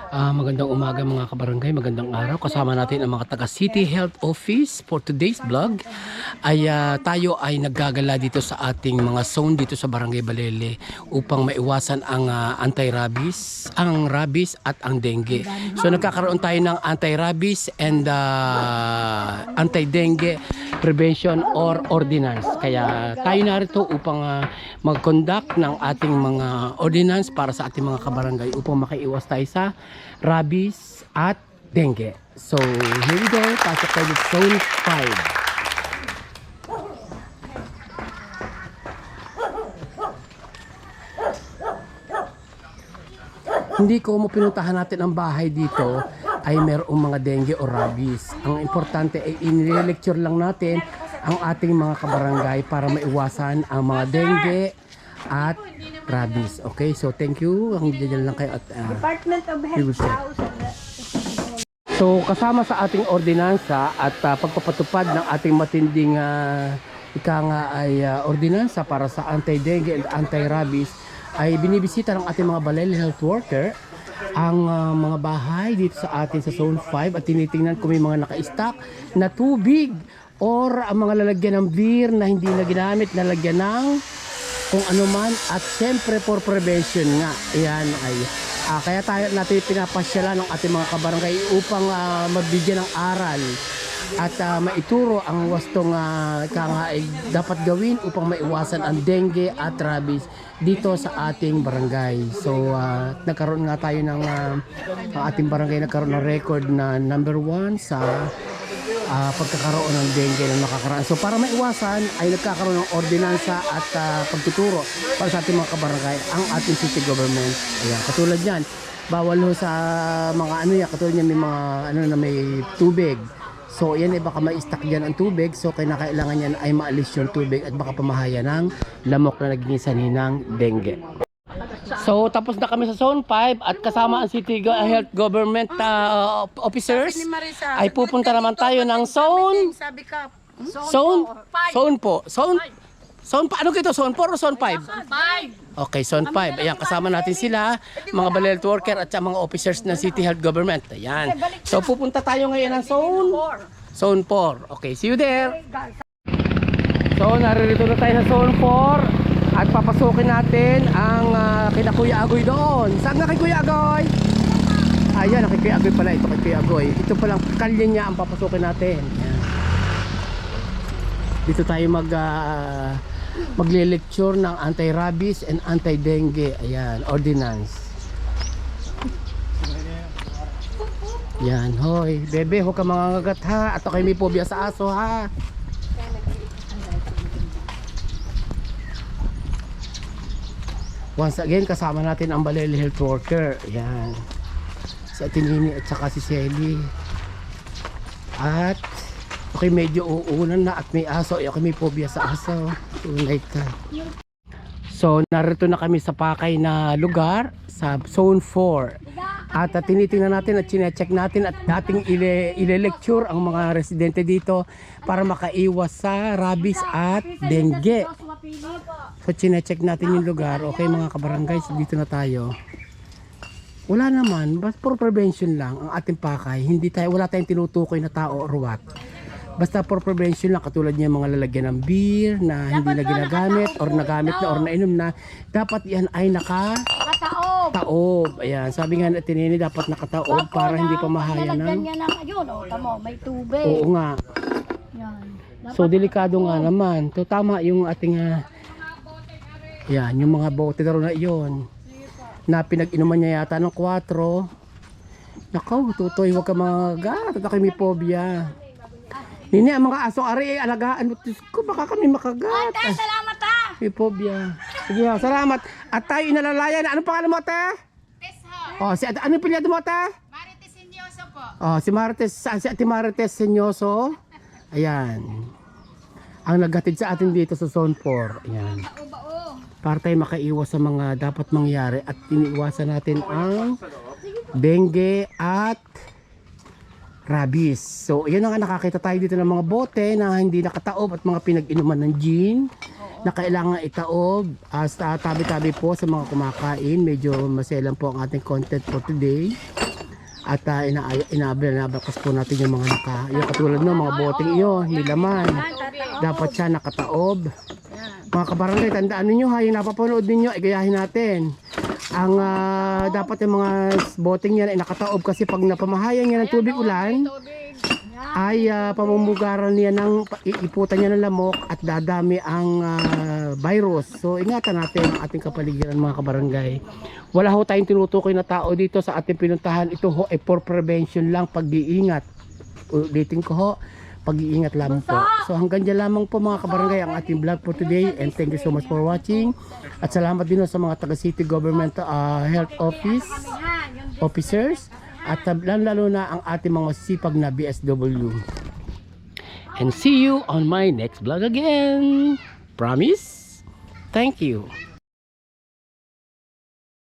Magandang umaga mga kabarangay, magandang araw. Kasama natin ang mga taga City Health Office for today's vlog. Tayo ay naggagala dito sa ating mga zone dito sa Barangay Balele upang maiwasan ang anti-rabies, ang rabies at ang dengue. So nagkakaroon tayo ng anti-rabies and anti-dengue prevention or ordinance. Kaya tayo narito upang mag-conduct ng ating mga ordinance para sa ating mga kabarangay upang makaiwas tayo sa rabies at dengue. So here we go, pasok tayo sa zone 5. Hindi ko mo pinuntahan natin ang bahay dito ay mayroong mga dengue o rabies. Ang importante ay inilecture lang natin ang ating mga kabarangay para maiwasan ang mga dengue at rabies. Okay, so thank you. Ang diyan lang kayo at Department of Health. so kasama sa ating ordinansa at pagpapatupad ng ating matinding ordinansa para sa anti-dengue and anti-rabies ay binibisita ng ating mga Balele health worker ang mga bahay dito sa atin sa zone 5 at tinitingnan kung may mga naka-stock na tubig or ang mga lalagyan ng beer na hindi na ginamit, nalagyan ng kung ano man, at siyempre for prevention nga. Ayan ay kaya tayo natin pinapasyalan ng ating mga kabarangay upang mabigyan ng aral at maituro ang wastong ay dapat gawin upang maiwasan ang dengue at rabies dito sa ating barangay. So nagkaroon nga tayo ng ating barangay nagkaroon ng record na number 1 sa pagkakaroon ng dengue na nakakaraan. So para maiwasan ay nagkakaroon ng ordinansa at pagtuturo para sa ating mga kabarangay ang ating city government. Ayan, katulad yan, bawal ho sa mga katulad yan may mga na may tubig. So yan ay baka ma-stuck dyan ang tubig, so kailangan yan ay maalis yung tubig at baka pamahaya ng lamok na naging sanhi ng dengue. So tapos na kami sa zone 5 at kasama ang city health government officers ay pupunta naman tayo ng zone ano kito? Zone 4 o zone 5? Okay, zone 5. Ayan, kasama natin sila, mga Balele health worker at mga officers ng city health government. Ayan. So pupunta tayo ngayon ng zone 4. Okay, see you there. So naririto na tayo sa zone 4 at papasukin natin ang kina Kuya Agoy doon. Saan na kay Kuya Agoy? Ayan, kay Kuya Agoy pala. Ito kay Kuya Agoy. Ito palang kalye niya ang papasukin natin. Ayan. Dito tayo magle-lecture ng anti-rabies and anti-dengue. Ayan, ordinance. Yan, hoy. Bebe, huwag ka mangangagat ha. At okay, may phobia sa aso ha. Once again, kasama natin ang Balele health worker. Yan. Si Atinini at saka si Shelly. At okay, medyo uunan na at may aso. Okay, may phobia sa aso. Tunay ka. So, narito na kami sa pakay na lugar sa zone 4. At tinitingnan natin at chinecheck natin at dating ile-lecture ang mga residente dito para makaiwas sa rabies at dengue. So chinecheck natin yung lugar. Okay mga kabarangay, so dito na tayo. Wala naman, basta for prevention lang ang ating pakay. Wala tayong tinutukoy na tao or what. Basta for prevention lang, katulad niya mga lalagyan ng beer na hindi na ginagamit or nagamit na or nainom na, dapat yan ay nakataob. Ayan, sabi nga natin ini dapat nakataob para hindi pa mahaya ng may tubig. Oo nga. Yan. So delikado nga naman. So tama yung ating yan, yung mga bote na iyon na pinag-inuman niya yata ng 4. Nakaw, tutoy, huwag ka mga gat at may phobia. Nini, ang mga aso ari alagaan mo ko, baka kami makagat. Ate, salamat ha. May phobia. Sige, salamat. At tayo inalalayan. Ano pangalan mo, ate? Tessa. Ano pilyado mo, ate? Marites Inyoso po. Si Marites, si Ate Marites Senyoso. Ayan. Ang naghatid sa atin dito sa zone 4. Ayan. Para tayo makaiwas sa mga dapat mangyari at iniiwasan natin ang dengue at rabies. So, yun nga, nakakita tayo dito ng mga bote na hindi nakataob at mga pinag-inuman ng gin. na kailangan itaob sa tabi-tabi po sa mga kumakain. Medyo maselan po ang ating content for today. At inabakas po natin yung mga yung katulad ng mga boteng iyon, nilaman. Dapat siya nakataob. Mga kabarangay, tandaan ninyo ha, yung napapanood ninyo, igayahin natin. Ang dapat yung mga boteng yan ay nakataob kasi pag napamahayan niya ng tubig ulan, ay pamumugaran niya ng iiputan niya ng lamok at dadami ang virus. So ingatan natin ang ating kapaligiran mga kabarangay. Wala ho tayong tinutukoy na tao dito sa ating pinuntahan. Ito ho ay for prevention lang, pag-iingat. Ulitin ko ho, pag-iingat lamang po. So hanggang dyan lamang po mga kabarangay ang ating vlog for today, and thank you so much for watching. At salamat din sa mga taga City Government Health Officers at lalo na ang ating mga masisipag na BSW. And see you on my next vlog again. Promise? Thank you.